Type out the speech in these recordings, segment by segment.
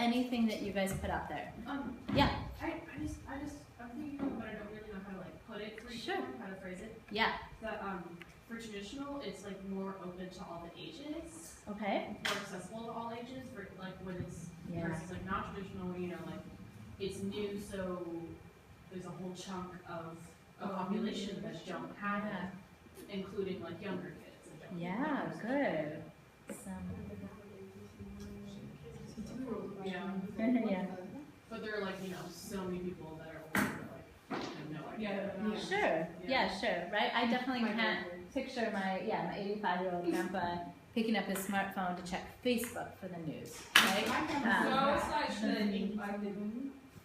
anything that you guys put out there. Yeah. I'm thinking of, but I don't really know how to like put it for each Sure. one, how to phrase it. Yeah. That for traditional, it's like more open to all the ages, Okay. more accessible to all ages. For like when it's Yeah. versus like non-traditional, you know, like it's new, so there's a whole chunk of a population that don't have it, including like younger kids. And Yeah, good. Yeah. Yeah. But there are like, you know, so many people that are older that like have no idea. Sure. Yeah, sure. Right. I definitely can't picture my 85-year-old grandpa picking up his smartphone to check Facebook for the news. Right. So it's like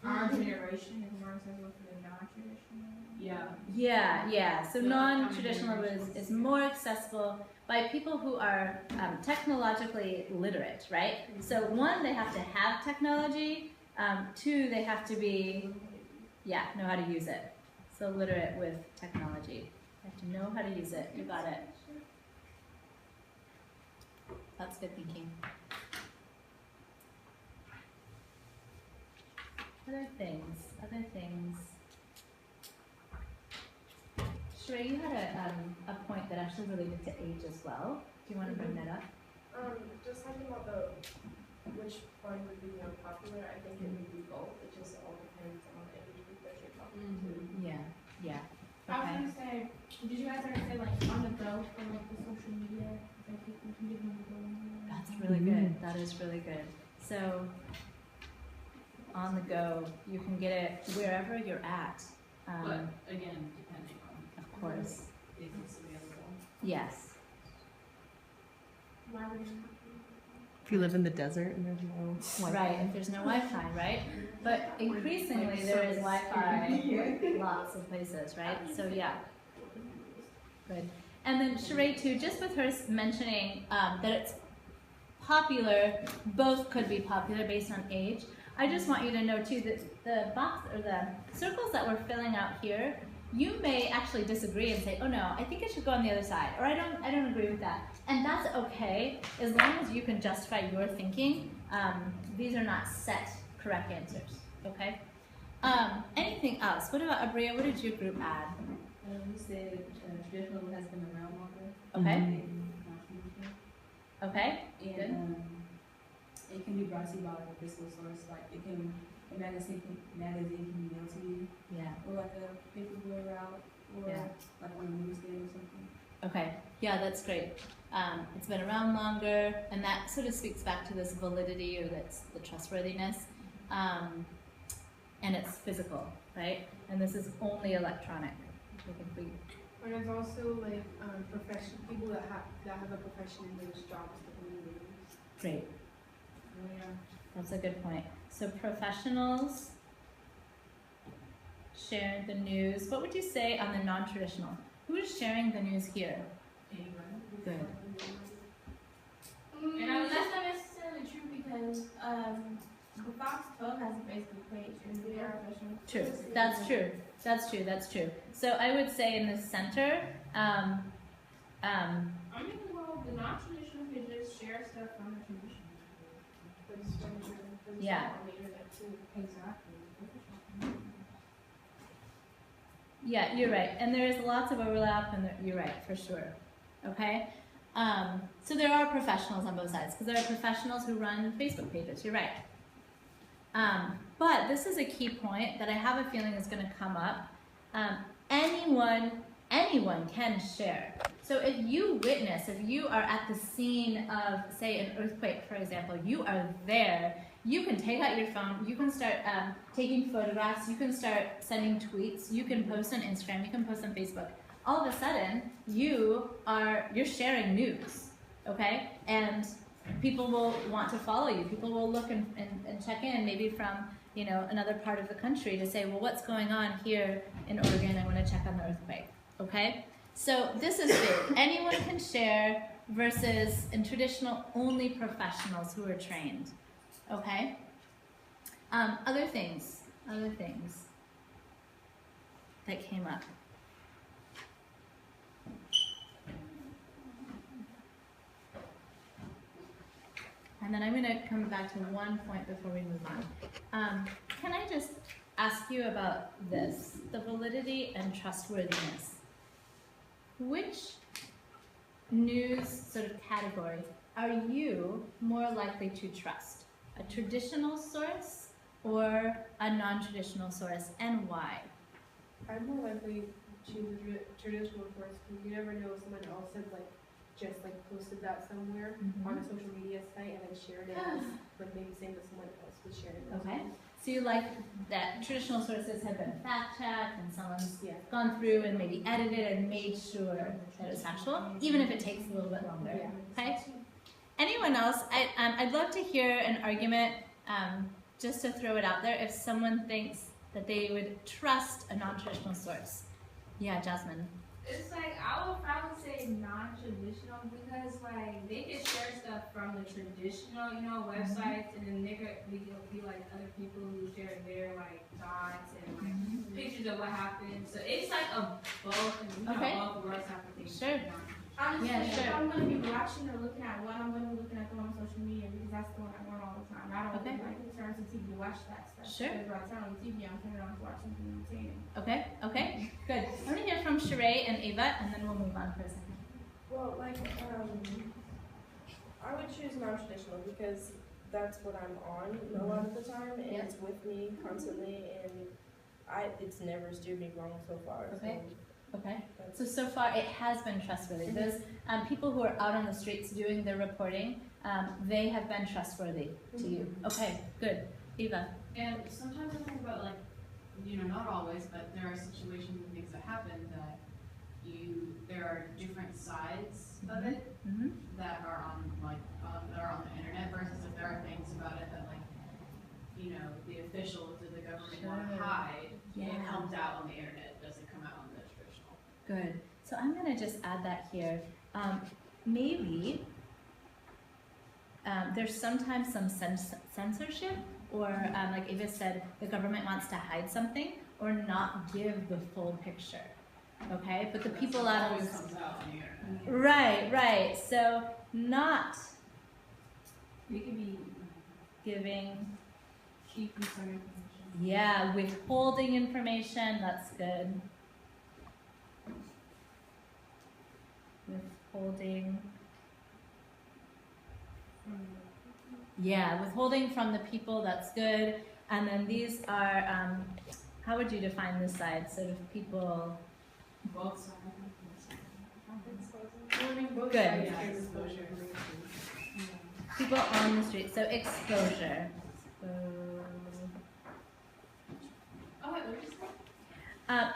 our generation is more accessible for the non-traditional. Yeah. So non-traditional is more accessible by people who are technologically literate, right? So one, they have to have technology. Two, they have to be, know how to use it. So literate with technology. You have to know how to use it. You got it. That's good thinking. Other things. Sheree, you had a point that actually related to age as well. Do you want to bring that up? Just talking about which one would be more popular, I think it would be both. It just all depends on the age group that you're talking to. Yeah. I was gonna say, did you guys ever say like on the go for like the social media? Like you can give them the go. That's really good. That is really good. So on the go, you can get it wherever you're at. But again, depending on Of course. if it's available. Yes. Why would you? If you live in the desert and there's no Wi-Fi. Right, if there's no Wi-Fi, right? But increasingly there is Wi-Fi lots of places, right? So yeah, good. And then Sheree too, just with her mentioning that it's popular, both could be popular based on age. I just want you to know too that the box or the circles that we're filling out here, you may actually disagree and say, oh no, I think it should go on the other side, or I don't agree with that. And that's okay, as long as you can justify your thinking. These are not set correct answers, okay? Anything else? What about Abria? What did your group add? We said traditional has been around longer. Okay. Okay. Good. And it can be brought to you by like a physical source, like a magazine can be mailed to you, Yeah. or like a paper boy route, or like on a newsstand or something. Okay. Yeah, that's great. It's been around longer, and that sort of speaks back to this validity or that's the trustworthiness, and it's physical, right? And this is only electronic. I think we. And there's also like people that have a profession in those jobs that we use. Great. That's a good point. So professionals share the news. What would you say on the non-traditional? Who is sharing the news here? Good. And that's not necessarily true because the Fox 12 has a Facebook page and they are professional. True. That's true. That's true. That's true. So I would say in the center, I'm gonna go the non-traditional pages share stuff from the traditional. Yeah. Exactly. Yeah, you're right. And there is lots of overlap, and you're right, for sure. Okay? So there are professionals on both sides, because there are professionals who run Facebook pages. You're right. But this is a key point that I have a feeling is going to come up. Anyone can share. So if you are at the scene of, say, an earthquake, for example, you are there, you can take out your phone, you can start taking photographs, you can start sending tweets, you can post on Instagram, you can post on Facebook. All of a sudden, you're sharing news, okay? And people will want to follow you. People will look and check in, maybe from another part of the country, to say, well, what's going on here in Oregon? I want to check on the earthquake, okay? So this is big. Anyone can share versus in traditional only professionals who are trained, okay? Other things that came up. and then I'm going to come back to one point before we move on. Can I just ask you about this, the validity and trustworthiness? Which news sort of category are you more likely to trust? A traditional source or a non-traditional source, and why? I'm more likely to choose a traditional source because you never know if someone else had just posted that somewhere on a social media site and then shared it as maybe saying that someone else was sharing it. Okay, so you like that traditional sources have been fact-checked and someone's gone through and maybe edited and made sure that it's actual, even if it takes a little bit longer. Okay. Anyone else? I'd love to hear an argument, just to throw it out there, if someone thinks that they would trust a non-traditional source. Yeah, Jasmine. It's I would probably say non-traditional because they can share stuff from the traditional, websites, and then there could be other people who share their thoughts and pictures of what happened. So it's a both, and both worlds have to be. Sure. Honestly, sure. if I'm going to be watching or looking at one, I'm going to be looking at the one on social media because that's the one I want all the time. I don't turn to TV to watch that stuff. Sure. Because by the time on TV, I'm turning on to watch something entertaining. Okay, good. I'm gonna hear from Sheree and Ava, and then we'll move on for a second. Well, I would choose non-traditional because that's what I'm on a lot of the time, and it's with me constantly, and it's never steered me wrong so far. Okay. Okay. So far it has been trustworthy. Those people who are out on the streets doing their reporting, they have been trustworthy to you. Okay, good. Eva. And sometimes I think about not always, but there are situations and things that happen that there are different sides of it that are on the internet versus if there are things about it that the officials or the government want to hide. It comes out on the internet, it doesn't come out on the traditional. Good. So I'm going to just add that here. Maybe there's sometimes some censorship, or like Ava said, the government wants to hide something or not give the full picture. Okay, but the people out on the comes out on the internet. Right. So not It could be giving. keep certain information. Yeah, withholding information. That's good. Withholding. Yeah, withholding from the people, that's good. And then these are, how would you define this side? Sort of people. Both sides. Good. Yeah, exposure. People on the street. So exposure.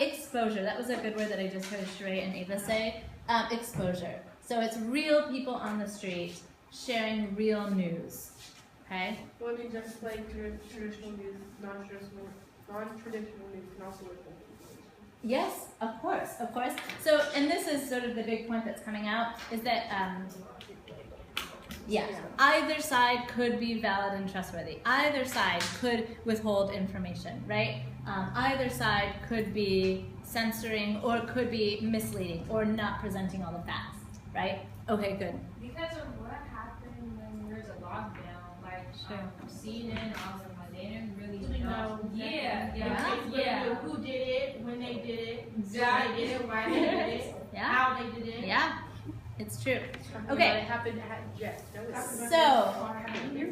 Exposure. That was a good word that I just heard Sheree and Ava say. Exposure. So it's real people on the street sharing real news. Okay? Well, I mean, just like traditional news, non-traditional news can also work. Yes, of course. So, and this is sort of the big point that's coming out, is that, either side could be valid and trustworthy. Either side could withhold information, right? Either side could be censoring or could be misleading or not presenting all the facts, right? Okay, good. Because of what happened when there's a lockdown, CNN, all of them, they didn't really know. Who did it, when they did it, why they did it, why they did it, how they did it. Yeah, it's true. It Okay, happened at Jet. so here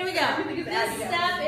we go. This step